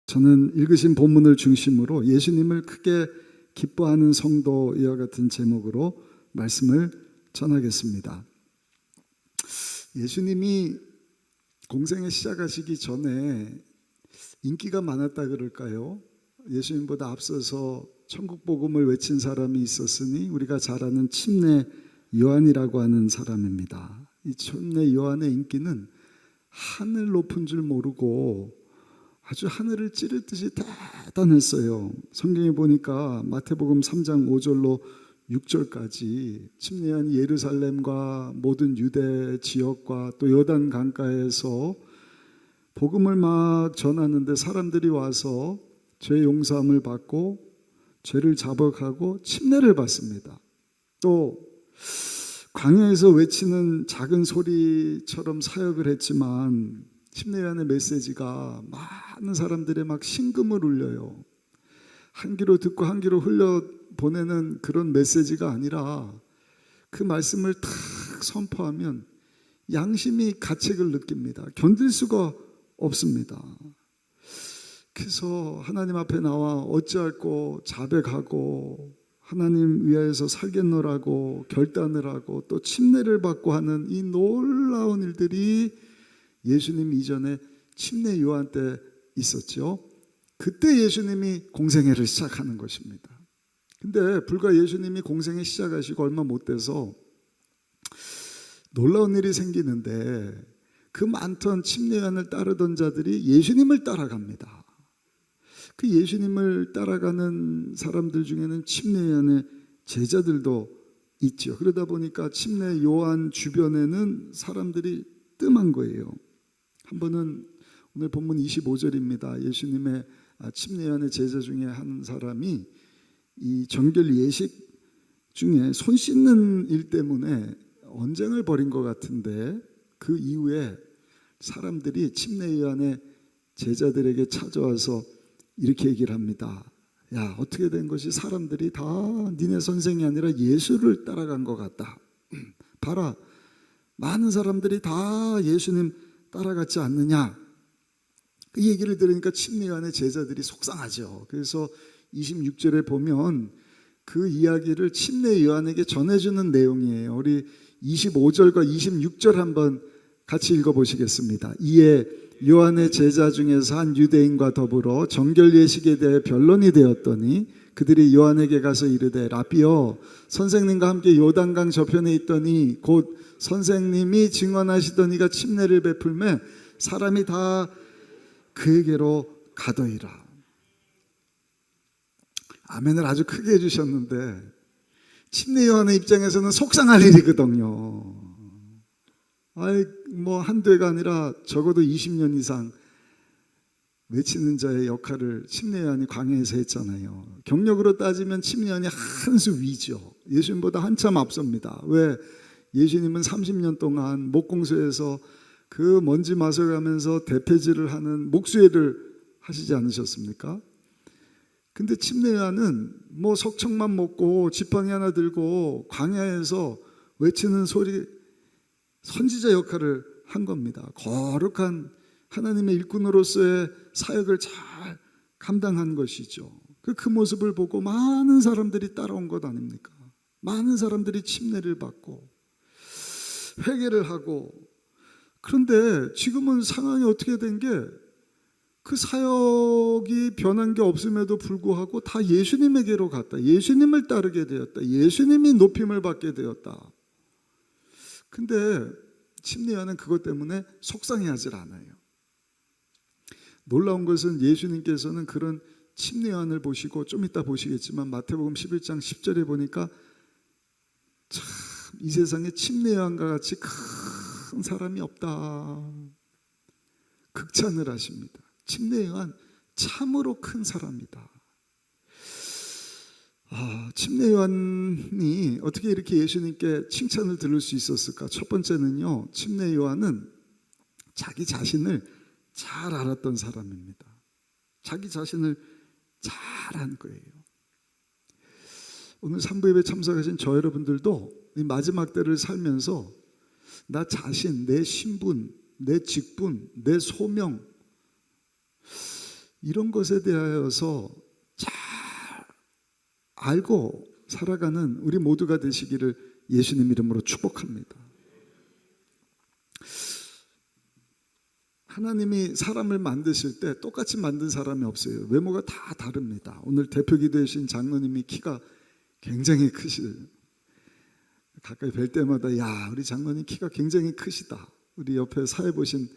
저는 읽으신 본문을 중심으로 예수님을 크게 기뻐하는 성도 이와 같은 제목으로 말씀을 전하겠습니다. 예수님이 공생에 시작하시기 전에 인기가 많았다 그럴까요? 예수님보다 앞서서 천국 복음을 외친 사람이 있었으니 우리가 잘 아는 침례 요한이라고 하는 사람입니다. 이 침례 요한의 인기는 하늘 높은 줄 모르고 아주 하늘을 찌를 듯이 대단했어요. 성경에 보니까 마태복음 3장 5절로 6절까지 침례 요한이 예루살렘과 모든 유대 지역과 또 요단 강가에서 복음을 막 전하는데 사람들이 와서 죄 용서함을 받고 죄를 자복하고 침례를 받습니다. 또 광야에서 외치는 작은 소리처럼 사역을 했지만 침례 요한의 메시지가 많은 사람들의 막 심금을 울려요. 한 귀로 듣고 한 귀로 흘려 보내는 그런 메시지가 아니라 그 말씀을 탁 선포하면 양심이 가책을 느낍니다. 견딜 수가 없습니다. 그래서 하나님 앞에 나와 어찌할꼬 자백하고 하나님 위하여서 살겠노라고 결단을 하고 또 침례를 받고 하는 이 놀라운 일들이 예수님 이전에 침례 요한 때 있었죠. 그때 예수님이 공생애를 시작하는 것입니다. 근데 불과 예수님이 공생애 시작하시고 얼마 못 돼서 놀라운 일이 생기는데 그 많던 침례 요한을 따르던 자들이 예수님을 따라갑니다. 그 예수님을 따라가는 사람들 중에는 침례 요한의 제자들도 있죠. 그러다 보니까 침례 요한 주변에는 사람들이 뜸한 거예요. 한 번은 오늘 본문 25절입니다. 예수님의 침례 요한의 제자 중에 한 사람이 이 정결 예식 중에 손 씻는 일 때문에 언쟁을 벌인 것 같은데 그 이후에 사람들이 침례 요한의 제자들에게 찾아와서 이렇게 얘기를 합니다. 야, 어떻게 된 것이 사람들이 다 니네 선생이 아니라 예수를 따라간 것 같다. 봐라, 많은 사람들이 다 예수님 따라갔지 않느냐. 그 얘기를 들으니까 침례 요한의 제자들이 속상하죠. 그래서 26절에 보면 그 이야기를 침례 요한에게 전해주는 내용이에요. 우리 25절과 26절 한번 같이 읽어보시겠습니다. 이에 요한의 제자 중에서 한 유대인과 더불어 정결 예식에 대해 변론이 되었더니 그들이 요한에게 가서 이르되 라비여 선생님과 함께 요단강 저편에 있더니 곧 선생님이 증언하시던 이가 침례를 베풀매 사람이 다 그에게로 가더이라. 아멘을 아주 크게 해주셨는데 침례 요한의 입장에서는 속상할 일이거든요. 아이 뭐 한두 해가 아니라 적어도 20년 이상 외치는 자의 역할을 침례 요한이 광야에서 했잖아요. 경력으로 따지면 침례 요한이 한 수 위죠. 예수님보다 한참 앞섭니다. 왜? 예수님은 30년 동안 목공소에서 그 먼지 마셔가면서 대패질을 하는 목수일을 하시지 않으셨습니까? 근데 침례 요한은 뭐 석청만 먹고 지팡이 하나 들고 광야에서 외치는 소리 선지자 역할을 한 겁니다. 거룩한 하나님의 일꾼으로서의 사역을 잘 감당한 것이죠. 그 모습을 보고 많은 사람들이 따라온 것 아닙니까? 많은 사람들이 침례를 받고 회개를 하고 그런데 지금은 상황이 어떻게 된 게 그 사역이 변한 게 없음에도 불구하고 다 예수님에게로 갔다. 예수님을 따르게 되었다. 예수님이 높임을 받게 되었다. 근데 침례 요한은 그것 때문에 속상해하질 않아요. 놀라운 것은 예수님께서는 그런 침례 요한을 보시고 좀 이따 보시겠지만 마태복음 11장 10절에 보니까 참 이 세상에 침례 요한과 같이 큰 사람이 없다. 극찬을 하십니다. 침례 요한 참으로 큰 사람이다. 침례 요한이 어떻게 이렇게 예수님께 칭찬을 들을 수 있었을까? 첫 번째는요, 침례 요한은 자기 자신을 잘 알았던 사람입니다. 자기 자신을 잘 안 거예요. 오늘 3부 예배 참석하신 저 여러분들도 이 마지막 때를 살면서 나 자신, 내 신분, 내 직분, 내 소명 이런 것에 대하여서 잘 알고 살아가는 우리 모두가 되시기를 예수님 이름으로 축복합니다. 하나님이 사람을 만드실 때 똑같이 만든 사람이 없어요. 외모가 다 다릅니다. 오늘 대표 기도해주신 장로님이 키가 굉장히 크시대요. 가까이 뵐 때마다 야, 우리 장로님 키가 굉장히 크시다. 우리 옆에 사회 보신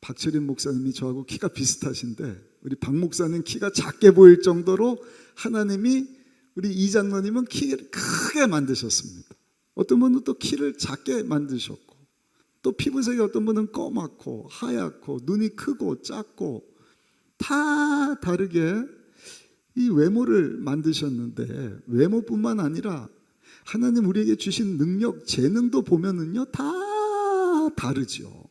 박철인 목사님이 저하고 키가 비슷하신데 우리 박 목사님 키가 작게 보일 정도로 하나님이 우리 이 장로님은 키를 크게 만드셨습니다. 어떤 분은 또 키를 작게 만드셨고, 또 피부색이 어떤 분은 검맣고 하얗고 눈이 크고 작고 다 다르게 이 외모를 만드셨는데, 외모뿐만 아니라 하나님 우리에게 주신 능력, 재능도 보면은요 다 다르죠.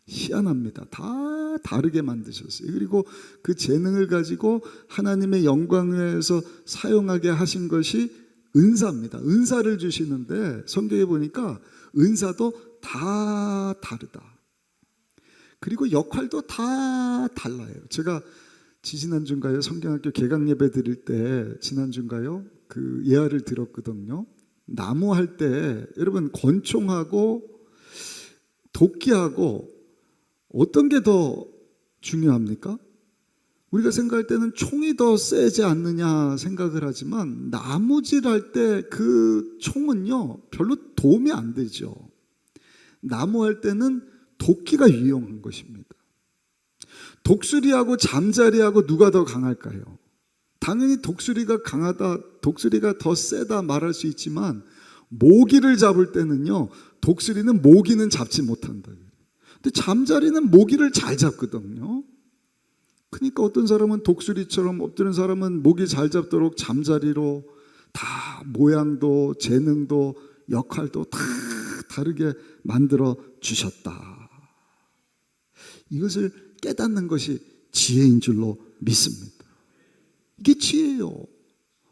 희한합니다. 다 다르게 만드셨어요. 그리고 그 재능을 가지고 하나님의 영광을 위해서 사용하게 하신 것이 은사입니다. 은사를 주시는데 성경에 보니까 은사도 다 다르다. 그리고 역할도 다 달라요. 제가 지난주인가요? 성경학교 개강 예배 드릴 때 지난주인가요? 그 예화를 들었거든요. 나무 할 때 여러분 권총하고 도끼하고 어떤 게 더 중요합니까? 우리가 생각할 때는 총이 더 세지 않느냐 생각을 하지만 나무질 할 때 그 총은요 별로 도움이 안 되죠. 나무 할 때는 도끼가 유용한 것입니다. 독수리하고 잠자리하고 누가 더 강할까요? 당연히 독수리가 강하다, 독수리가 더 세다 말할 수 있지만 모기를 잡을 때는요 독수리는 모기는 잡지 못한다. 근데 잠자리는 모기를 잘 잡거든요. 그러니까 어떤 사람은 독수리처럼, 어떤 사람은 모기 잘 잡도록 잠자리로 다 모양도 재능도 역할도 다 다르게 만들어 주셨다. 이것을 깨닫는 것이 지혜인 줄로 믿습니다. 이게 지혜예요.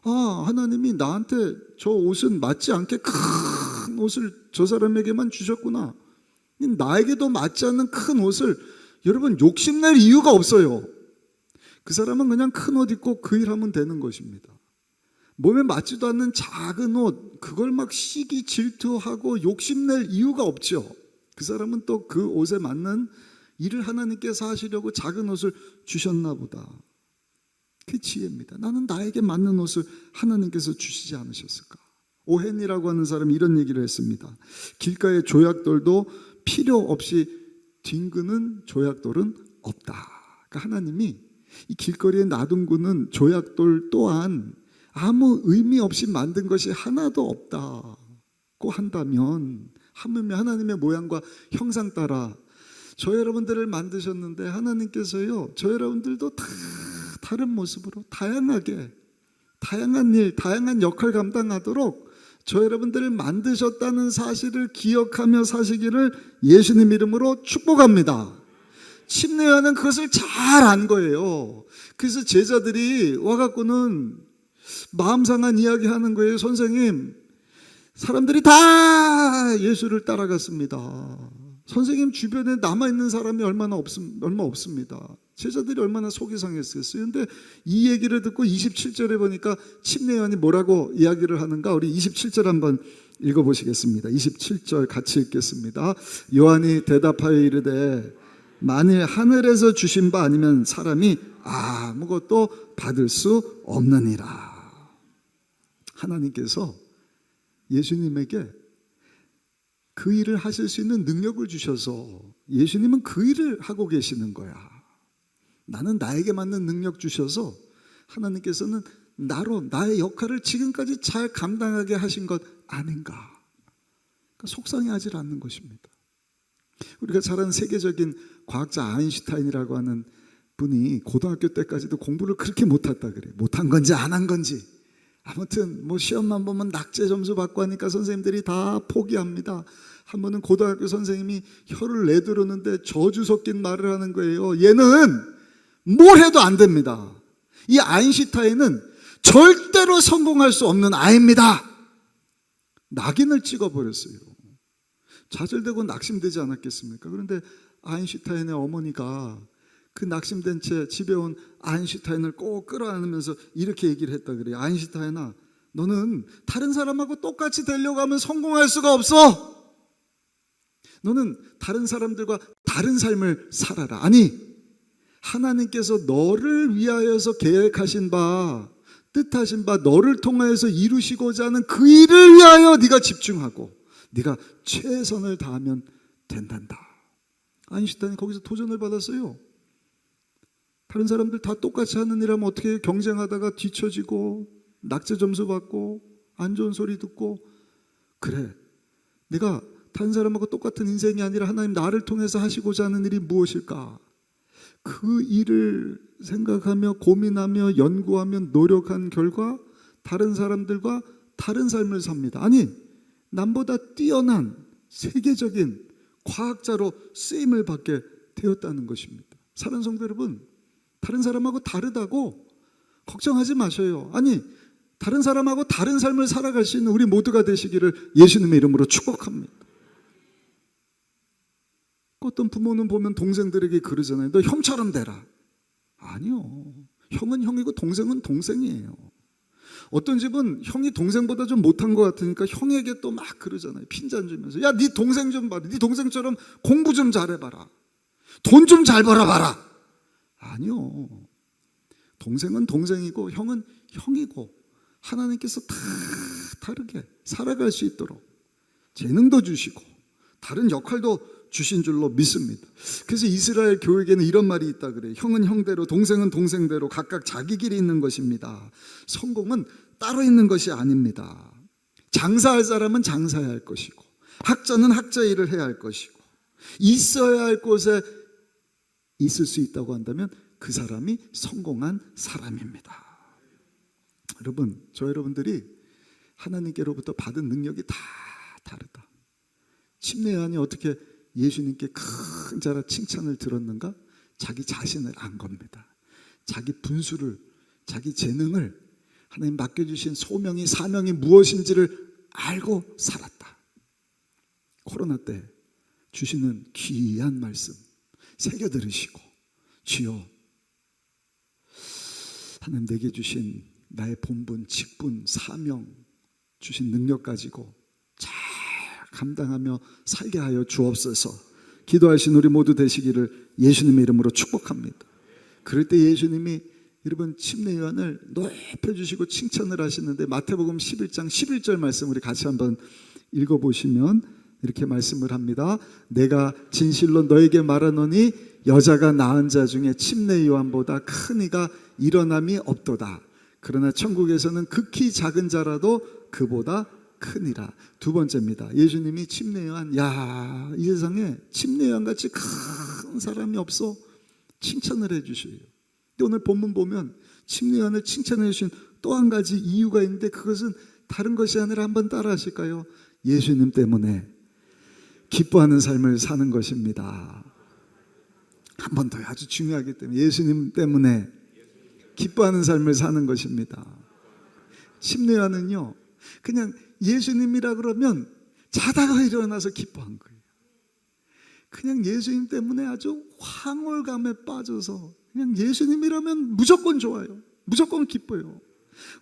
아, 하나님이 나한테 저 옷은 맞지 않게 큰 옷을 저 사람에게만 주셨구나. 나에게도 맞지 않는 큰 옷을, 여러분 욕심낼 이유가 없어요. 그 사람은 그냥 큰 옷 입고 그 일하면 되는 것입니다. 몸에 맞지도 않는 작은 옷, 그걸 막 시기 질투하고 욕심낼 이유가 없죠. 그 사람은 또 그 옷에 맞는 일을 하나님께서 하시려고 작은 옷을 주셨나 보다. 그게 지혜입니다. 나는 나에게 맞는 옷을 하나님께서 주시지 않으셨을까? 오헨이라고 하는 사람이 이런 얘기를 했습니다. 길가의 조약돌도 필요 없이 뒹구는 조약돌은 없다. 그러니까 하나님이 이 길거리에 놔둔 조약돌 또한 아무 의미 없이 만든 것이 하나도 없다고 한다면, 하물며 하나님의 모양과 형상 따라 저 여러분들을 만드셨는데 하나님께서요 저 여러분들도 다 다른 모습으로 다양하게 다양한 일, 다양한 역할 감당하도록 저 여러분들을 만드셨다는 사실을 기억하며 사시기를 예수님 이름으로 축복합니다. 침례요한은 그것을 잘 안 거예요. 그래서 제자들이 와갖고는 마음 상한 이야기 하는 거예요. 선생님, 사람들이 다 예수를 따라갔습니다. 선생님 주변에 남아있는 사람이 얼마 없습니다. 제자들이 얼마나 속이 상했겠어요. 그런데 이 얘기를 듣고 27절에 보니까 침례요한이 뭐라고 이야기를 하는가? 우리 27절 한번 읽어보시겠습니다. 27절 같이 읽겠습니다. 요한이 대답하여 이르되 만일 하늘에서 주신 바 아니면 사람이 아무것도 받을 수 없느니라. 하나님께서 예수님에게 그 일을 하실 수 있는 능력을 주셔서 예수님은 그 일을 하고 계시는 거야. 나는 나에게 맞는 능력 주셔서 하나님께서는 나로 나의 역할을 지금까지 잘 감당하게 하신 것 아닌가. 그러니까 속상해하지 않는 것입니다. 우리가 잘 아는 세계적인 과학자 아인슈타인이라고 하는 분이 고등학교 때까지도 공부를 그렇게 못했다 그래. 못한 건지 안 한 건지 아무튼 뭐 시험만 보면 낙제 점수 받고 하니까 선생님들이 다 포기합니다. 한 번은 고등학교 선생님이 혀를 내두르는데 저주 섞인 말을 하는 거예요. 얘는 뭘 해도 안 됩니다. 이 아인슈타인은 절대로 성공할 수 없는 아이입니다. 낙인을 찍어버렸어요. 좌절되고 낙심되지 않았겠습니까? 그런데 아인슈타인의 어머니가 그 낙심된 채 집에 온 아인슈타인을 꼭 끌어안으면서 이렇게 얘기를 했다 그래요. 아인슈타인아, 너는 다른 사람하고 똑같이 되려고 하면 성공할 수가 없어. 너는 다른 사람들과 다른 삶을 살아라. 아니, 하나님께서 너를 위하여서 계획하신 바, 뜻하신 바, 너를 통하여서 이루시고자 하는 그 일을 위하여 네가 집중하고 네가 최선을 다하면 된단다. 아인슈타인이 거기서 도전을 받았어요. 다른 사람들 다 똑같이 하는 일 하면 어떻게 경쟁하다가 뒤처지고 낙제 점수 받고 안 좋은 소리 듣고, 그래, 내가 다른 사람하고 똑같은 인생이 아니라 하나님 나를 통해서 하시고자 하는 일이 무엇일까? 그 일을 생각하며 고민하며 연구하며 노력한 결과 다른 사람들과 다른 삶을 삽니다. 아니, 남보다 뛰어난 세계적인 과학자로 쓰임을 받게 되었다는 것입니다. 사랑하는 성도 여러분, 다른 사람하고 다르다고 걱정하지 마셔요. 아니, 다른 사람하고 다른 삶을 살아갈 수 있는 우리 모두가 되시기를 예수님의 이름으로 축복합니다. 어떤 부모는 보면 동생들에게 그러잖아요. 너 형처럼 되라. 아니요. 형은 형이고 동생은 동생이에요. 어떤 집은 형이 동생보다 좀 못한 것 같으니까 형에게 또 막 그러잖아요. 핀잔 주면서, 야, 네 동생 좀 봐라. 네 동생처럼 공부 좀 잘해봐라. 돈 좀 잘 벌어봐라. 아니요. 동생은 동생이고 형은 형이고 하나님께서 다 다르게 살아갈 수 있도록 재능도 주시고 다른 역할도 주신 줄로 믿습니다. 그래서 이스라엘 교회에는 이런 말이 있다 그래요. 형은 형대로, 동생은 동생대로 각각 자기 길이 있는 것입니다. 성공은 따로 있는 것이 아닙니다. 장사할 사람은 장사해야 할 것이고, 학자는 학자 일을 해야 할 것이고, 있어야 할 곳에 있을 수 있다고 한다면 그 사람이 성공한 사람입니다. 여러분, 저 여러분들이 하나님께로부터 받은 능력이 다 다르다. 침례요한이 어떻게 예수님께 큰 자라 칭찬을 들었는가? 자기 자신을 안 겁니다. 자기 분수를, 자기 재능을, 하나님 맡겨주신 소명이, 사명이 무엇인지를 알고 살았다. 코로나 때 주시는 귀한 말씀 새겨 들으시고, 주여, 하나님 내게 주신 나의 본분, 직분, 사명, 주신 능력 가지고 잘 감당하며 살게 하여 주옵소서. 기도하신 우리 모두 되시기를 예수님의 이름으로 축복합니다. 그럴 때 예수님이 여러분 침례요한을 높여주시고 칭찬을 하시는데, 마태복음 11장 11절 말씀 우리 같이 한번 읽어보시면 이렇게 말씀을 합니다. 내가 진실로 너에게 말하노니 여자가 낳은 자 중에 침례요한보다 큰 이가 일어남이 없도다. 그러나 천국에서는 극히 작은 자라도 그보다 크니라. 두 번째입니다. 예수님이 침례요한, 야, 이 세상에 침례요한 같이 큰 사람이 없어 칭찬을 해주셔요. 근데 오늘 본문 보면 침례요한을 칭찬해 주신 또 한 가지 이유가 있는데, 그것은 다른 것이 아니라 한번 따라 하실까요? 예수님 때문에 기뻐하는 삶을 사는 것입니다. 한 번 더, 아주 중요하기 때문에 예수님 때문에 기뻐하는 삶을 사는 것입니다. 침례요한은요, 그냥 예수님이라 그러면 자다가 일어나서 기뻐한 거예요. 그냥 예수님 때문에 아주 황홀감에 빠져서 그냥 예수님이라면 무조건 좋아요. 무조건 기뻐요.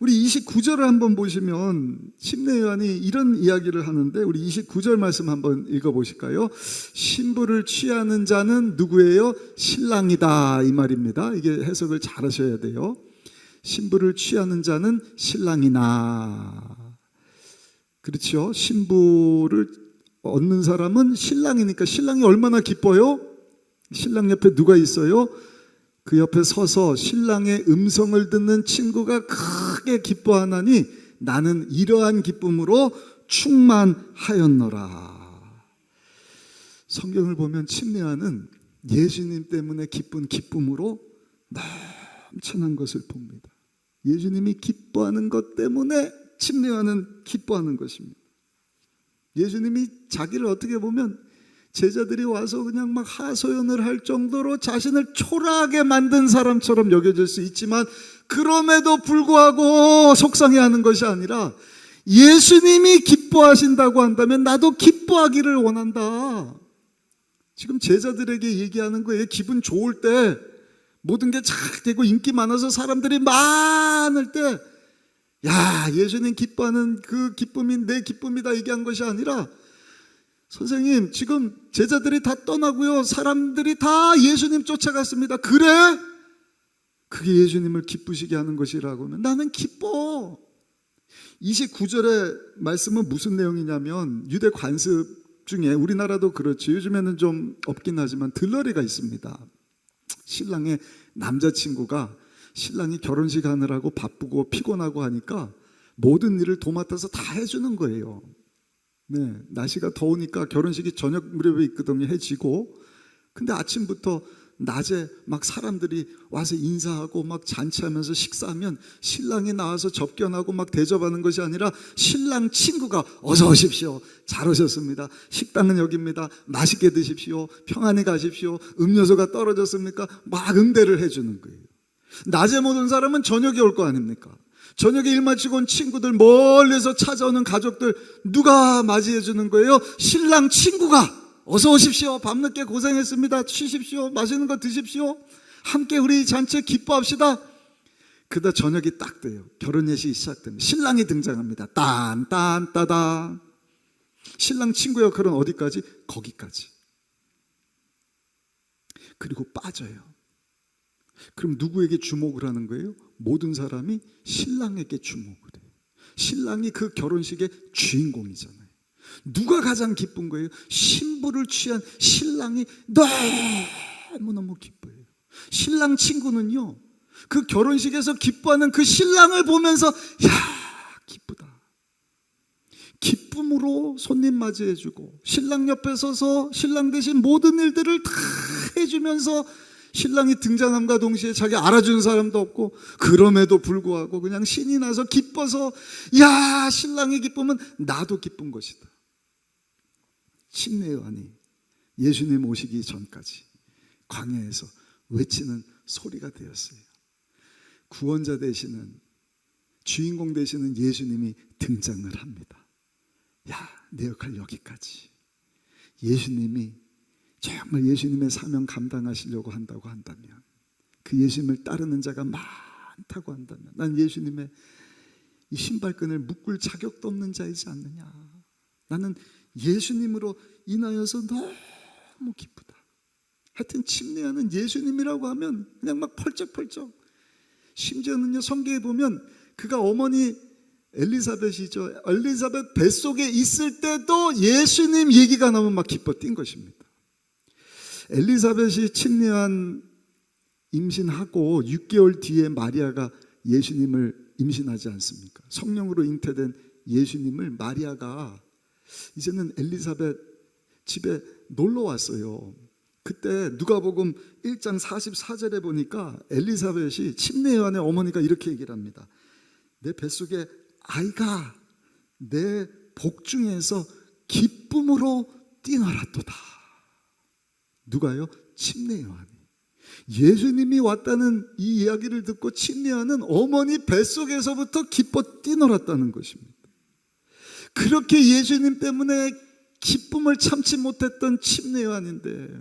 우리 29절을 한번 보시면 침례요한이 이런 이야기를 하는데, 우리 29절 말씀 한번 읽어보실까요? 신부를 취하는 자는 누구예요? 신랑이다, 이 말입니다. 이게 해석을 잘 하셔야 돼요. 신부를 취하는 자는 신랑이나, 그렇죠? 신부를 얻는 사람은 신랑이니까 신랑이 얼마나 기뻐요? 신랑 옆에 누가 있어요? 그 옆에 서서 신랑의 음성을 듣는 친구가 크게 기뻐하나니 나는 이러한 기쁨으로 충만하였노라. 성경을 보면 침례요한은 예수님 때문에 기쁜 기쁨으로 넘쳐난 것을 봅니다. 예수님이 기뻐하는 것 때문에 침례요한은 기뻐하는 것입니다. 예수님이 자기를 어떻게 보면 제자들이 와서 그냥 막 하소연을 할 정도로 자신을 초라하게 만든 사람처럼 여겨질 수 있지만, 그럼에도 불구하고 속상해하는 것이 아니라 예수님이 기뻐하신다고 한다면 나도 기뻐하기를 원한다. 지금 제자들에게 얘기하는 거예요. 기분 좋을 때 모든 게 잘 되고 인기 많아서 사람들이 많을 때, 야, 예수님 기뻐하는 그 기쁨이 내 기쁨이다 얘기한 것이 아니라, 선생님 지금 제자들이 다 떠나고요, 사람들이 다 예수님 쫓아갔습니다. 그래? 그게 예수님을 기쁘시게 하는 것이라고 하면 나는 기뻐. 29절의 말씀은 무슨 내용이냐면, 유대 관습 중에, 우리나라도 그렇죠, 요즘에는 좀 없긴 하지만 들러리가 있습니다. 신랑의 남자친구가 신랑이 결혼식 하느라고 바쁘고 피곤하고 하니까 모든 일을 도맡아서 다 해주는 거예요. 네, 날씨가 더우니까 결혼식이 저녁 무렵에 있거든요, 해지고. 근데 아침부터 낮에 막 사람들이 와서 인사하고 막 잔치하면서 식사하면 신랑이 나와서 접견하고 막 대접하는 것이 아니라 신랑 친구가 어서 오십시오, 잘 오셨습니다, 식당은 여기입니다, 맛있게 드십시오, 평안히 가십시오, 음료수가 떨어졌습니까, 막 응대를 해주는 거예요. 낮에 못 온 사람은 저녁에 올 거 아닙니까? 저녁에 일 마치고 온 친구들, 멀리서 찾아오는 가족들 누가 맞이해 주는 거예요? 신랑 친구가 어서 오십시오, 밤늦게 고생했습니다, 쉬십시오, 맛있는 거 드십시오, 함께 우리 잔치에 기뻐합시다. 그러다 저녁이 딱 돼요. 결혼 예식이 시작됩니다. 신랑이 등장합니다. 딴딴따다. 신랑 친구 역할은 어디까지? 거기까지. 그리고 빠져요. 그럼 누구에게 주목을 하는 거예요? 모든 사람이 신랑에게 주목을 해요. 신랑이 그 결혼식의 주인공이잖아요. 누가 가장 기쁜 거예요? 신부를 취한 신랑이 너무너무 기뻐해요. 신랑 친구는요, 그 결혼식에서 기뻐하는 그 신랑을 보면서 야, 기쁘다. 기쁨으로 손님 맞이해주고, 신랑 옆에 서서 신랑 대신 모든 일들을 다 해주면서, 신랑이 등장함과 동시에 자기 알아주는 사람도 없고, 그럼에도 불구하고 그냥 신이 나서 기뻐서, 야, 신랑이 기쁘면 나도 기쁜 것이다. 침례 요한이 예수님 오시기 전까지 광야에서 외치는 소리가 되었어요. 구원자 되시는, 주인공 되시는 예수님이 등장을 합니다. 야, 내 역할 여기까지. 예수님이 정말 예수님의 사명 감당하시려고 한다고 한다면, 그 예수님을 따르는 자가 많다고 한다면, 난 예수님의 이 신발끈을 묶을 자격도 없는 자이지 않느냐. 나는 예수님으로 인하여서 너무 기쁘다. 하여튼 침례하는 예수님이라고 하면 그냥 막 펄쩍펄쩍. 심지어는요, 성경에 보면 그가 어머니 엘리사벳이죠, 엘리사벳 뱃속에 있을 때도 예수님 얘기가 나오면 막 기뻐 뛴 것입니다. 엘리사벳이 침례한 임신하고 6개월 뒤에 마리아가 예수님을 임신하지 않습니까? 성령으로 잉태된 예수님을 마리아가 이제는 엘리사벳 집에 놀러 왔어요. 그때 누가복음 1장 44절에 보니까 엘리사벳이, 침례 요한의 어머니가 이렇게 얘기를 합니다. 내 뱃속에 아이가 내 복중에서 기쁨으로 뛰놀았도다. 누가요? 침례 요한이. 예수님이 왔다는 이 이야기를 듣고 침례 요한은 어머니 뱃속에서부터 기뻐 뛰놀았다는 것입니다. 그렇게 예수님 때문에 기쁨을 참지 못했던 침례 요한인데,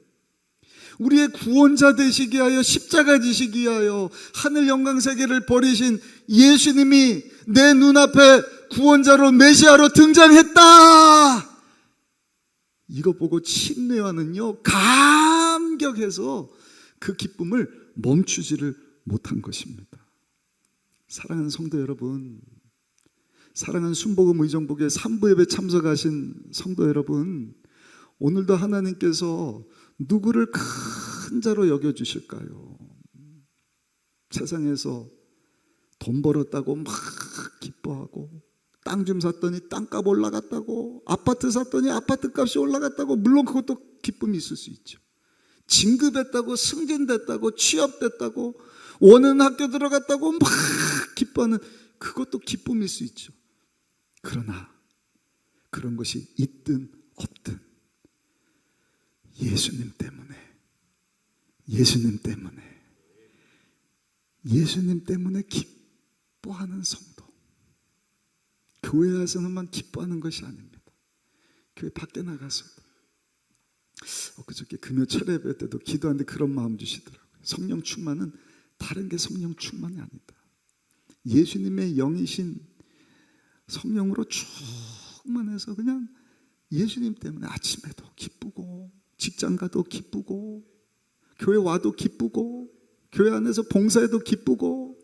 우리의 구원자 되시기 위하여, 십자가 지시기 위하여 하늘 영광 세계를 버리신 예수님이 내 눈앞에 구원자로, 메시아로 등장했다. 이거 보고 침례 요한은요, 감격해서 그 기쁨을 멈추지를 못한 것입니다. 사랑하는 성도 여러분, 사랑하는 순복음 의정복의 3부 예배 참석하신 성도 여러분, 오늘도 하나님께서 누구를 큰 자로 여겨주실까요? 세상에서 돈 벌었다고 막 기뻐하고, 땅 좀 샀더니 땅값 올라갔다고, 아파트 샀더니 아파트 값이 올라갔다고, 물론 그것도 기쁨이 있을 수 있죠. 진급했다고, 승진됐다고, 취업됐다고, 원하는 학교 들어갔다고 막 기뻐하는, 그것도 기쁨일 수 있죠. 그러나 그런 것이 있든 없든 예수님 때문에, 예수님 때문에, 예수님 때문에 기뻐하는 성도, 교회 와서만 기뻐하는 것이 아닙니다. 교회 밖에 나가서도, 그저께 금요 철회 예배 때도 기도하는데 그런 마음 주시더라고요. 성령 충만은 다른 게 성령 충만이 아니다. 예수님의 영이신 성령으로 충만해서 그냥 예수님 때문에 아침에도 기쁘고 직장 가도 기쁘고 교회 와도 기쁘고 교회 안에서 봉사해도 기쁘고.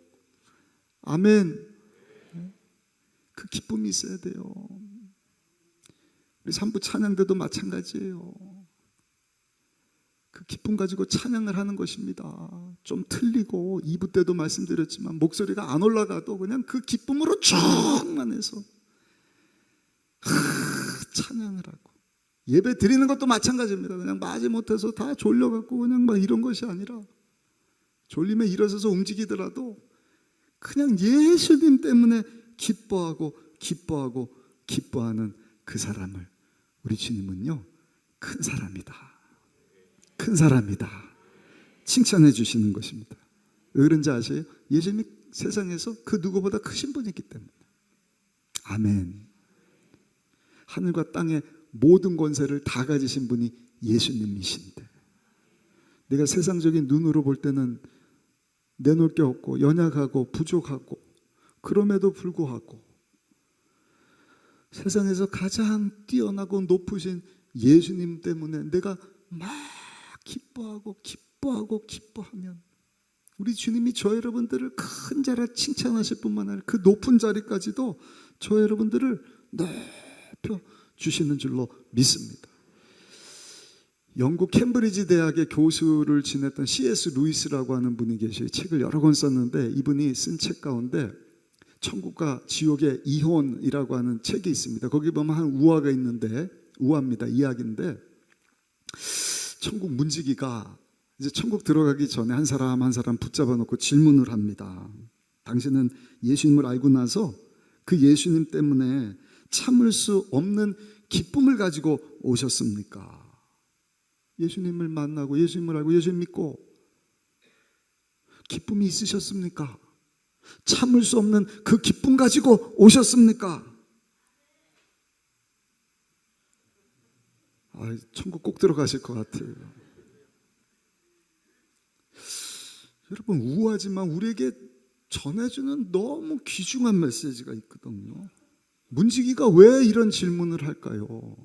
아멘. 그 기쁨이 있어야 돼요. 우리 3부 찬양 때도 마찬가지예요. 그 기쁨 가지고 찬양을 하는 것입니다. 좀 틀리고 2부 때도 말씀드렸지만 목소리가 안 올라가도 그냥 그 기쁨으로 충만해서 찬양을 하고. 예배 드리는 것도 마찬가지입니다. 그냥 마지못해서 다 졸려갖고 그냥 막 이런 것이 아니라 졸림에 일어서서 움직이더라도 그냥 예수님 때문에 기뻐하고 기뻐하고 기뻐하는 그 사람을 우리 주님은요, 큰 사람이다, 큰 사람이다 칭찬해 주시는 것입니다. 왜 그런지 아세요? 예수님이 세상에서 그 누구보다 크신 분이기 때문에. 아멘. 하늘과 땅의 모든 권세를 다 가지신 분이 예수님이신데, 내가 세상적인 눈으로 볼 때는 내놓을 게 없고 연약하고 부족하고, 그럼에도 불구하고 세상에서 가장 뛰어나고 높으신 예수님 때문에 내가 막 기뻐하고 기뻐하고 기뻐하면 우리 주님이 저 여러분들을 큰 자라 칭찬하실 뿐만 아니라 그 높은 자리까지도 저 여러분들을 높여 주시는 줄로 믿습니다. 영국 캠브리지 대학의 교수를 지냈던 C.S. 루이스라고 하는 분이 계셔요. 책을 여러 권 썼는데 이분이 쓴 책 가운데 천국과 지옥의 이혼이라고 하는 책이 있습니다. 거기 보면 한 우화가 있는데, 우화입니다. 이야기인데, 천국 문지기가 이제 천국 들어가기 전에 한 사람 한 사람 붙잡아 놓고 질문을 합니다. 당신은 예수님을 알고 나서 그 예수님 때문에 참을 수 없는 기쁨을 가지고 오셨습니까? 예수님을 만나고 예수님을 알고 예수님 믿고 기쁨이 있으셨습니까? 참을 수 없는 그 기쁨 가지고 오셨습니까? 천국 꼭 들어가실 것 같아요. 여러분, 우아하지만 우리에게 전해주는 너무 귀중한 메시지가 있거든요. 문지기가 왜 이런 질문을 할까요?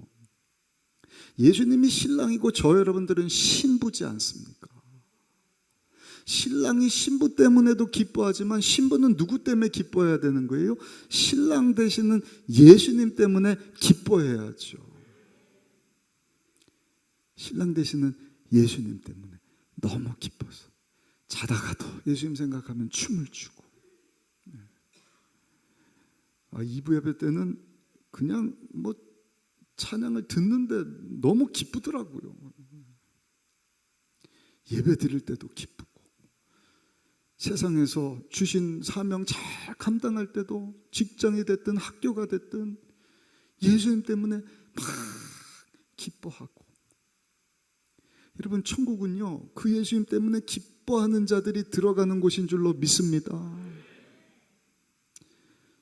예수님이 신랑이고 저 여러분들은 신부지 않습니까? 신랑이 신부 때문에도 기뻐하지만 신부는 누구 때문에 기뻐해야 되는 거예요? 신랑 되시는 예수님 때문에 기뻐해야죠. 신랑 되시는 예수님 때문에 너무 기뻐서 자다가도 예수님 생각하면 춤을 추고. 2부 예배 때는 그냥 뭐 찬양을 듣는데 너무 기쁘더라고요. 예배 드릴 때도 기쁘고, 세상에서 주신 사명 잘 감당할 때도, 직장이 됐든 학교가 됐든 예수님 때문에 막 기뻐하고. 여러분, 천국은요, 그 예수님 때문에 기뻐하는 자들이 들어가는 곳인 줄로 믿습니다.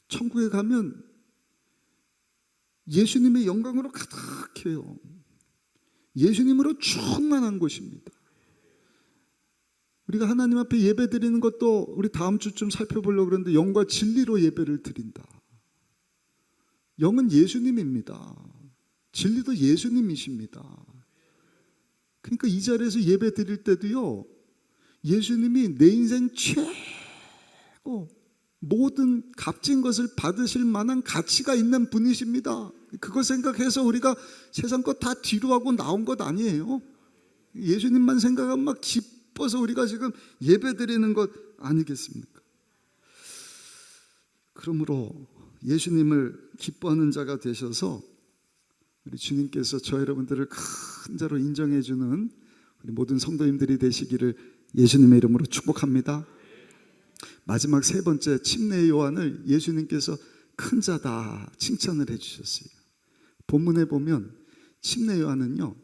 천국에 가면 예수님의 영광으로 가득해요. 예수님으로 충만한 곳입니다. 우리가 하나님 앞에 예배 드리는 것도 우리 다음 주쯤 살펴보려고 그러는데, 영과 진리로 예배를 드린다. 영은 예수님입니다. 진리도 예수님이십니다. 그러니까 이 자리에서 예배 드릴 때도요, 예수님이 내 인생 최고 모든 값진 것을 받으실 만한 가치가 있는 분이십니다. 그거 생각해서 우리가 세상 것 다 뒤로 하고 나온 것 아니에요. 예수님만 생각하면 막 기뻐서 우리가 지금 예배 드리는 것 아니겠습니까? 그러므로 예수님을 기뻐하는 자가 되셔서 우리 주님께서 저 여러분들을 큰 자로 인정해 주는 우리 모든 성도님들이 되시기를 예수님의 이름으로 축복합니다. 마지막 세 번째, 침례 요한을 예수님께서 큰 자다 칭찬을 해주셨어요. 본문에 보면 침례 요한은요,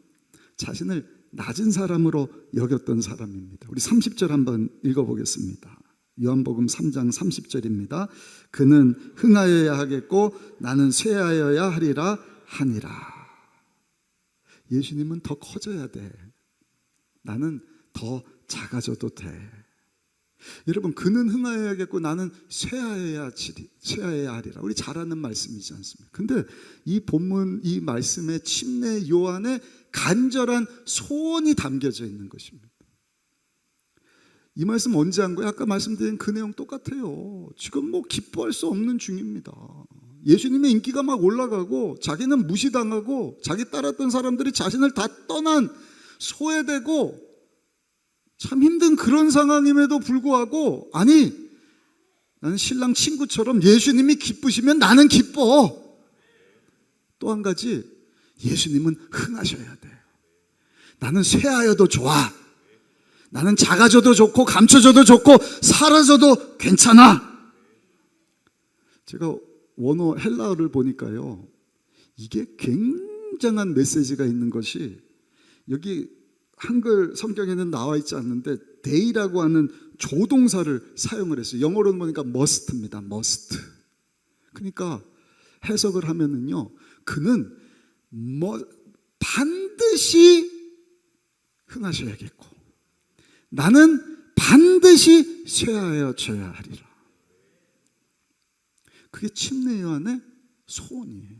자신을 낮은 사람으로 여겼던 사람입니다. 우리 30절 한번 읽어보겠습니다. 요한복음 3장 30절입니다. 그는 흥하여야 하겠고 나는 쇠하여야 하리라 하니라. 예수님은 더 커져야 돼. 나는 더 작아져도 돼. 여러분, 그는 흥하여야겠고 나는 쇠하여야 하리라. 우리 잘 아는 말씀이지 않습니까? 근데 이 본문, 이 말씀에 침례 요한의 간절한 소원이 담겨져 있는 것입니다. 이 말씀 언제 한 거예요? 아까 말씀드린 그 내용 똑같아요. 지금 뭐 기뻐할 수 없는 중입니다. 예수님의 인기가 막 올라가고 자기는 무시당하고 자기 따랐던 사람들이 자신을 다 떠난, 소외되고 참 힘든 그런 상황임에도 불구하고, 아니, 나는 신랑 친구처럼 예수님이 기쁘시면 나는 기뻐. 또 한 가지, 예수님은 흥하셔야 돼. 나는 쇠하여도 좋아. 나는 작아져도 좋고 감춰져도 좋고 사라져도 괜찮아. 제가 원어 헬라어를 보니까요, 이게 굉장한 메시지가 있는 것이, 여기 한글 성경에는 나와 있지 않는데 day라고 하는 조동사를 사용을 했어요. 영어로는 보니까 must입니다. must. 그러니까 해석을 하면은요, 그는 반드시 흥하셔야겠고 나는 반드시 쇠하여져야 하리라. 그게 침례 요한의 소원이에요.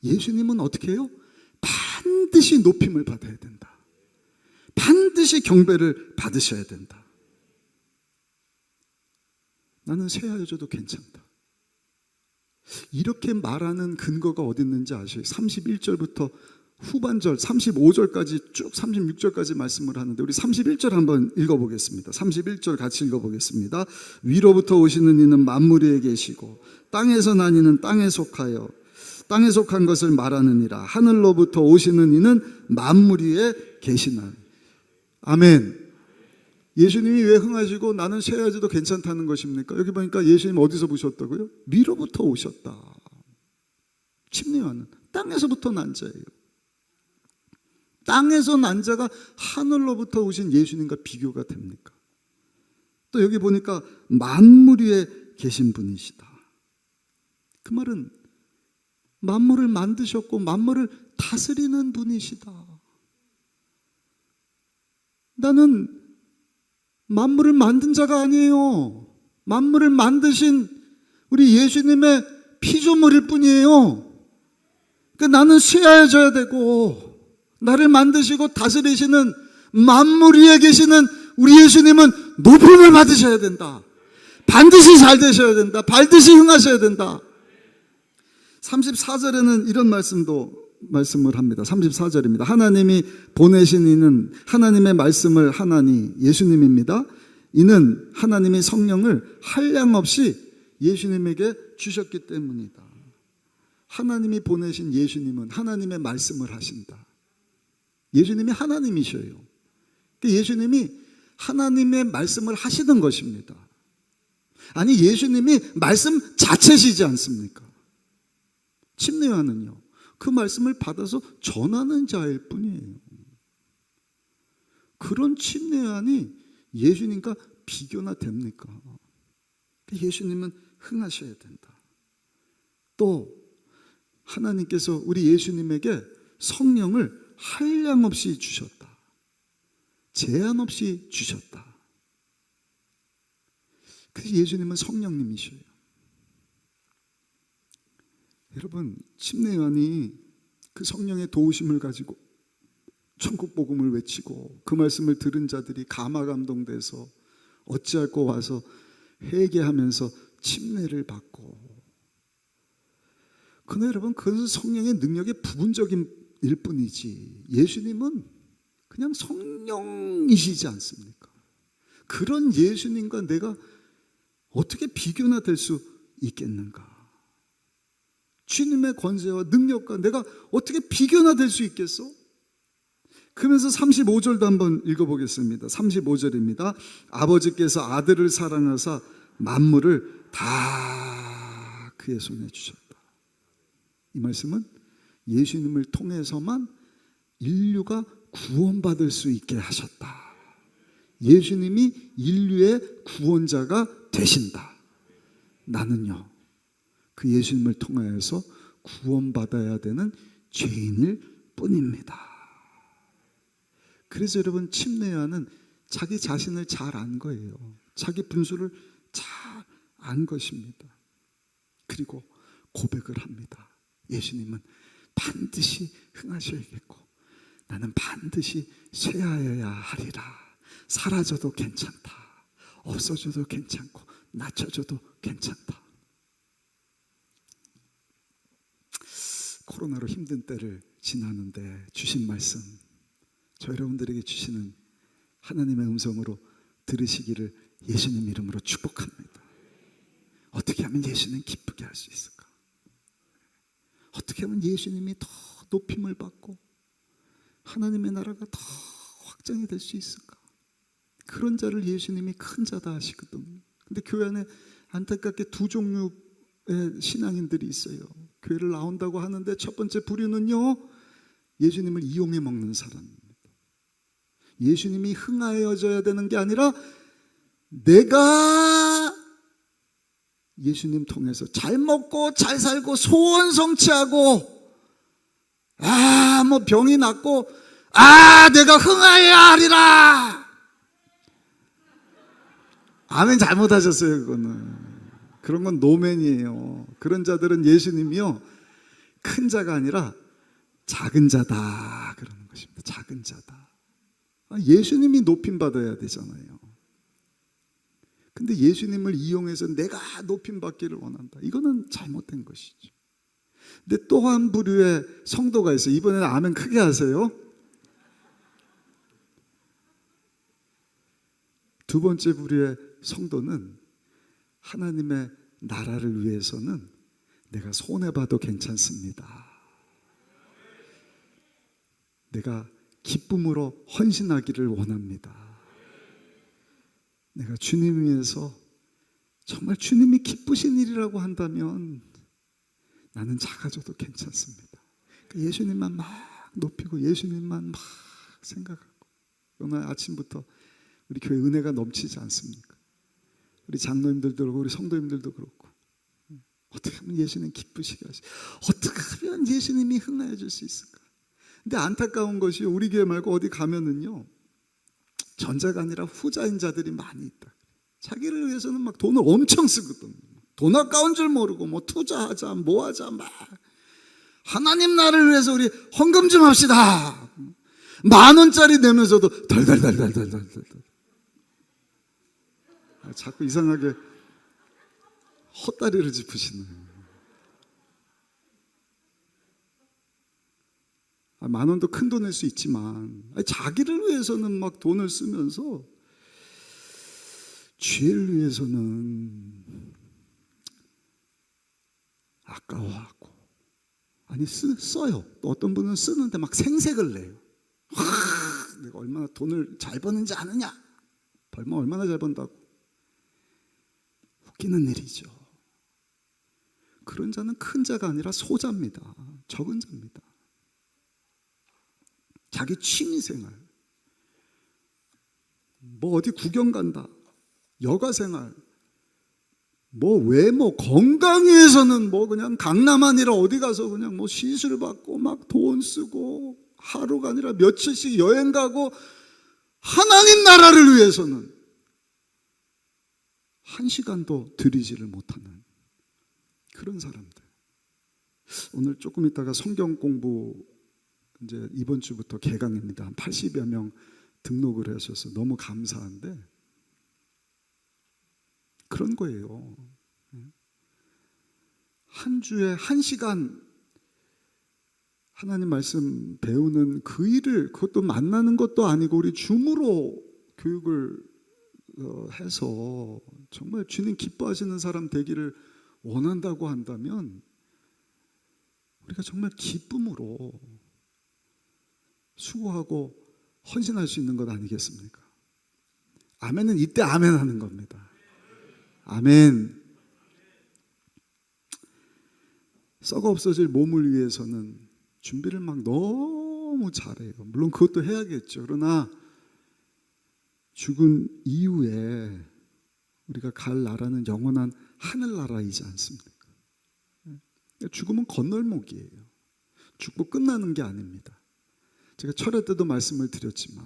예수님은 어떻게 해요? 반드시 높임을 받아야 된다. 반드시 경배를 받으셔야 된다. 나는 쇠하여져도 괜찮다. 이렇게 말하는 근거가 어디 있는지 아세요? 31절부터 후반절 35절까지 쭉 36절까지 말씀을 하는데, 우리 31절 한번 읽어보겠습니다. 31절 같이 읽어보겠습니다. 위로부터 오시는 이는 만물 위에 계시고 땅에서 난 이는 땅에 속하여 땅에 속한 것을 말하느니라. 하늘로부터 오시는 이는 만물 위에 계시나니. 아멘. 예수님이 왜 흥하시고 나는 쇠하여도 괜찮다는 것입니까? 여기 보니까 예수님 어디서 보셨다고요? 위로부터 오셨다. 침례 요한은 땅에서부터 난 자예요. 땅에서 난 자가 하늘로부터 오신 예수님과 비교가 됩니까? 또 여기 보니까 만물 위에 계신 분이시다. 그 말은 만물을 만드셨고 만물을 다스리는 분이시다. 나는 만물을 만든 자가 아니에요. 만물을 만드신 우리 예수님의 피조물일 뿐이에요. 그러니까 나는 쇠하여져야 되고, 나를 만드시고 다스리시는 만물 위에 계시는 우리 예수님은 높임을 받으셔야 된다. 반드시 잘 되셔야 된다. 반드시 흥하셔야 된다. 34절에는 이런 말씀을 합니다. 34절입니다. 하나님이 보내신 이는 하나님의 말씀을 하나니, 예수님입니다. 이는 하나님이 성령을 한량없이 예수님에게 주셨기 때문이다. 하나님이 보내신 예수님은 하나님의 말씀을 하신다. 예수님이 하나님이셔요. 예수님이 하나님의 말씀을 하시는 것입니다. 아니, 예수님이 말씀 자체시지 않습니까? 침례 요한은요, 그 말씀을 받아서 전하는 자일 뿐이에요. 그런 침례 요한이 예수님과 비교나 됩니까? 예수님은 흥하셔야 된다. 또 하나님께서 우리 예수님에게 성령을 한량없이 주셨다. 제한 없이 주셨다. 그래서 예수님은 성령님이셔요. 여러분, 침례 요한이 그 성령의 도우심을 가지고 천국 복음을 외치고 그 말씀을 들은 자들이 감화 감동돼서 어찌할꼬 와서 회개하면서 침례를 받고, 그러나 여러분, 그것은 성령의 능력의 부분적인 일 뿐이지 예수님은 그냥 성령이시지 않습니까? 그런 예수님과 내가 어떻게 비교나 될 수 있겠는가? 주님의 권세와 능력과 내가 어떻게 비교나 될 수 있겠어? 그러면서 35절도 한번 읽어보겠습니다. 35절입니다. 아버지께서 아들을 사랑하사 만물을 다 그의 손에 주셨다. 이 말씀은 예수님을 통해서만 인류가 구원받을 수 있게 하셨다. 예수님이 인류의 구원자가 되신다. 나는요, 그 예수님을 통하여서 구원받아야 되는 죄인일 뿐입니다. 그래서 여러분, 침례 요한은 자기 자신을 잘 안 거예요. 자기 분수를 잘 안 것입니다. 그리고 고백을 합니다. 예수님은 반드시 흥하셔야겠고 나는 반드시 쇠하여야 하리라. 사라져도 괜찮다. 없어져도 괜찮고 낮춰져도 괜찮다. 코로나로 힘든 때를 지나는데 주신 말씀, 저 여러분들에게 주시는 하나님의 음성으로 들으시기를 예수님 이름으로 축복합니다. 어떻게 하면 예수님 기쁘게 할 수 있을까? 어떻게 하면 예수님이 더 높임을 받고 하나님의 나라가 더 확장이 될 수 있을까? 그런 자를 예수님이 큰 자다 하시거든요. 근데 교회 안에 안타깝게 두 종류의 신앙인들이 있어요. 교회를 나온다고 하는데 첫 번째 부류는요, 예수님을 이용해 먹는 사람입니다. 예수님이 흥하여져야 되는 게 아니라 내가 예수님 통해서 잘 먹고 잘 살고 소원 성취하고 뭐 병이 낫고 내가 흥하여야 하리라. 아멘. 잘못하셨어요. 그런 건 노맨이에요. 그런 자들은 예수님이요 큰 자가 아니라 작은 자다 그러는 것입니다. 작은 자다. 예수님이 높임 받아야 되잖아요. 근데 예수님을 이용해서 내가 높임 받기를 원한다. 이거는 잘못된 것이죠. 근데 또 한 부류의 성도가 있어요. 이번에는 아멘 크게 하세요. 두 번째 부류의 성도는 하나님의 나라를 위해서는 내가 손해봐도 괜찮습니다. 내가 기쁨으로 헌신하기를 원합니다. 내가 주님 위해서 정말 주님이 기쁘신 일이라고 한다면 나는 작아져도 괜찮습니다. 그러니까 예수님만 막 높이고 예수님만 막 생각하고. 오늘 아침부터 우리 교회 은혜가 넘치지 않습니까? 우리 장로님들도 그렇고 우리 성도님들도 그렇고 어떻게 하면 예수님 기쁘시게 하시? 어떻게 하면 예수님이 흥하여 줄 수 있을까? 근데 안타까운 것이 우리 교회 말고 어디 가면은요 전자가 아니라 후자인 자들이 많이 있다. 자기를 위해서는 막 돈을 엄청 쓰거든. 돈 아까운 줄 모르고 뭐 투자하자 뭐 하자 막 하나님 나라를 위해서 우리 헌금 좀 합시다. 10,000원짜리 내면서도 덜덜덜덜덜덜 자꾸 이상하게 헛다리를 짚으시네. 10,000원도 큰 돈일 수 있지만 자기를 위해서는 막 돈을 쓰면서 죄를 위해서는 아까워하고 써요. 또 어떤 분은 쓰는데 막 생색을 내요. 내가 얼마나 돈을 잘 버는지 아느냐? 벌면 얼마나 잘 번다고. 웃기는 일이죠. 그런 자는 큰 자가 아니라 소자입니다. 적은 자입니다. 자기 취미생활, 뭐 어디 구경 간다, 여가생활, 뭐 외모, 건강 위해서는 뭐 그냥 강남 아니라 어디 가서 그냥 뭐 시술 받고 막 돈 쓰고 하루가 아니라 며칠씩 여행 가고 하나님 나라를 위해서는 1시간도 들이지를 못하는 그런 사람들. 오늘 조금 있다가 성경 공부 이제 이번 주부터 개강입니다. 한 80여 명 등록을 하셔서 너무 감사한데 그런 거예요. 한 주에 1시간 하나님 말씀 배우는 그 일을 그것도 만나는 것도 아니고 우리 줌으로 교육을 해서 정말 주님 기뻐하시는 사람 되기를 원한다고 한다면 우리가 정말 기쁨으로 수고하고 헌신할 수 있는 것 아니겠습니까? 아멘은 이때 아멘 하는 겁니다. 아멘. 썩어 없어질 몸을 위해서는 준비를 막 너무 잘해요. 물론 그것도 해야겠죠. 그러나 죽은 이후에 우리가 갈 나라는 영원한 하늘나라이지 않습니까? 죽음은 건널목이에요. 죽고 끝나는 게 아닙니다. 제가 철회 때도 말씀을 드렸지만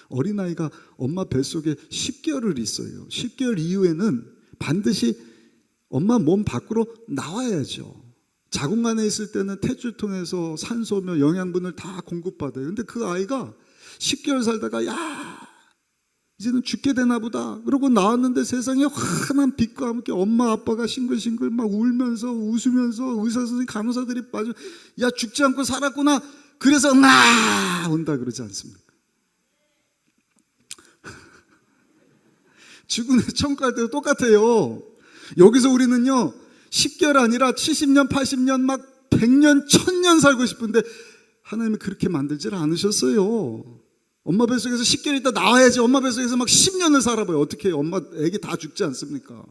어린아이가 엄마 뱃속에 10개월을 있어요. 10개월 이후에는 반드시 엄마 몸 밖으로 나와야죠. 자궁 안에 있을 때는 탯줄 통해서 산소며 영양분을 다 공급받아요. 근데 그 아이가 10개월 살다가 야 이제는 죽게 되나 보다 그러고 나왔는데 세상에 환한 빛과 함께 엄마 아빠가 싱글싱글 막 울면서 웃으면서 의사 선생님 간호사들이 빠져 야 죽지 않고 살았구나 그래서 응아 온다 그러지 않습니까? 죽은 천국 갈 때도 똑같아요. 여기서 우리는요 10개월 아니라 70년 80년 막 100년 1000년 살고 싶은데 하나님이 그렇게 만들질 않으셨어요. 엄마 뱃속에서 10개월 있다 나와야지. 엄마 뱃속에서 막 10년을 살아봐요. 어떻게 해요? 엄마 애기 다 죽지 않습니까?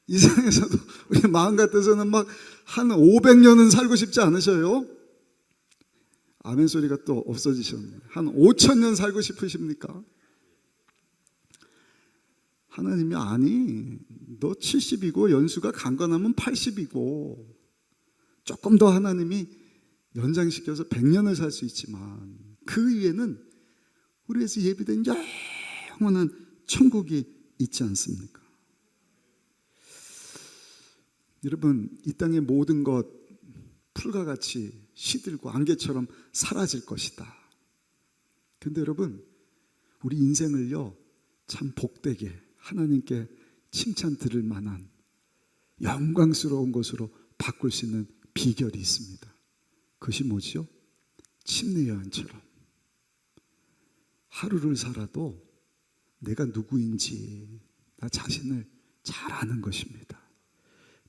이 세상에서도 우리 마음 같아서는 막 한 500년은 살고 싶지 않으셔요? 아멘 소리가 또 없어지셨네요. 한 5000년 살고 싶으십니까? 하나님이 아니 너 70이고 연수가 강건하면 80이고 조금 더 하나님이 연장시켜서 100년을 살 수 있지만 그 위에는 우리에서 예비된 영원한 천국이 있지 않습니까? 여러분 이 땅의 모든 것 풀과 같이 시들고 안개처럼 사라질 것이다. 근데 여러분 우리 인생을요 참 복되게 하나님께 칭찬 들을 만한 영광스러운 것으로 바꿀 수 있는 비결이 있습니다. 그것이 뭐지요? 침례 요한처럼 하루를 살아도 내가 누구인지 나 자신을 잘 아는 것입니다.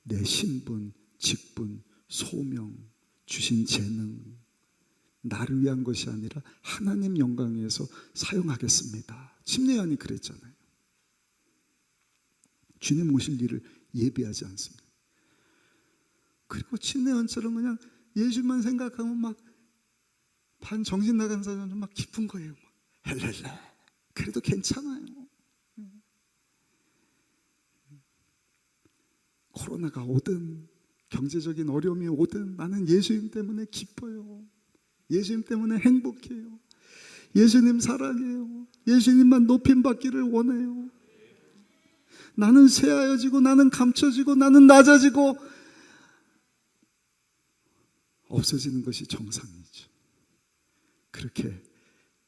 내 신분, 직분, 소명, 주신 재능 나를 위한 것이 아니라 하나님 영광을 위해서 사용하겠습니다. 침례 요한이 그랬잖아요. 주님 오실 일을 예비하지 않습니다. 그리고 침례 요한처럼 그냥 예수만 생각하면 막 반 정신 나간 사람은 막 기쁜 거예요. 막 헬렐레. 그래도 괜찮아요. 코로나가 오든 경제적인 어려움이 오든 나는 예수님 때문에 기뻐요. 예수님 때문에 행복해요. 예수님 사랑해요. 예수님만 높임받기를 원해요. 나는 새하여지고 나는 감춰지고 나는 낮아지고 없어지는 것이 정상이죠. 그렇게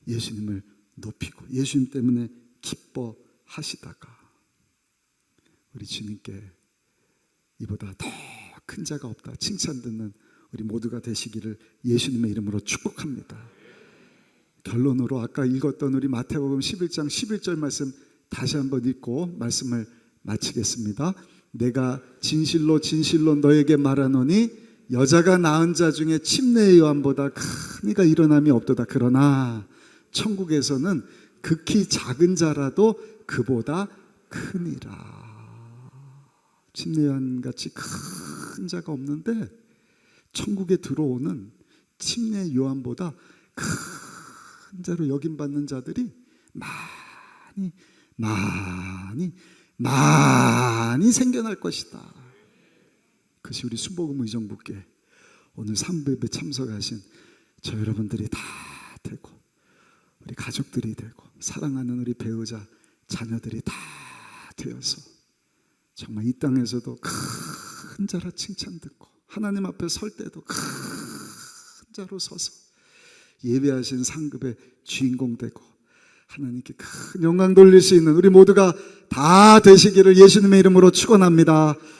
예수님을 높이고 예수님 때문에 기뻐하시다가 우리 주님께 이보다 더 큰 자가 없다 칭찬 듣는 우리 모두가 되시기를 예수님의 이름으로 축복합니다. 결론으로 아까 읽었던 우리 마태복음 11장 11절 말씀 다시 한번 읽고 말씀을 마치겠습니다. 내가 진실로 진실로 너에게 말하노니 여자가 낳은 자 중에 침례 요한보다 큰 이가 일어남이 없도다. 그러나 천국에서는 극히 작은 자라도 그보다 크니라. 침례 요한같이 큰 자가 없는데 천국에 들어오는 침례 요한보다 큰 자로 여김받는 자들이 많이 생겨날 것이다. 그것이 우리 순복음 의정부께 오늘 3부에 참석하신 저 여러분들이 다 되고 우리 가족들이 되고 사랑하는 우리 배우자 자녀들이 다 되어서 정말 이 땅에서도 큰 자라 칭찬 듣고 하나님 앞에 설 때도 큰 자로 서서 예배하신 상급의 주인공 되고 하나님께 큰 영광 돌릴 수 있는 우리 모두가 다 되시기를 예수님의 이름으로 축원합니다.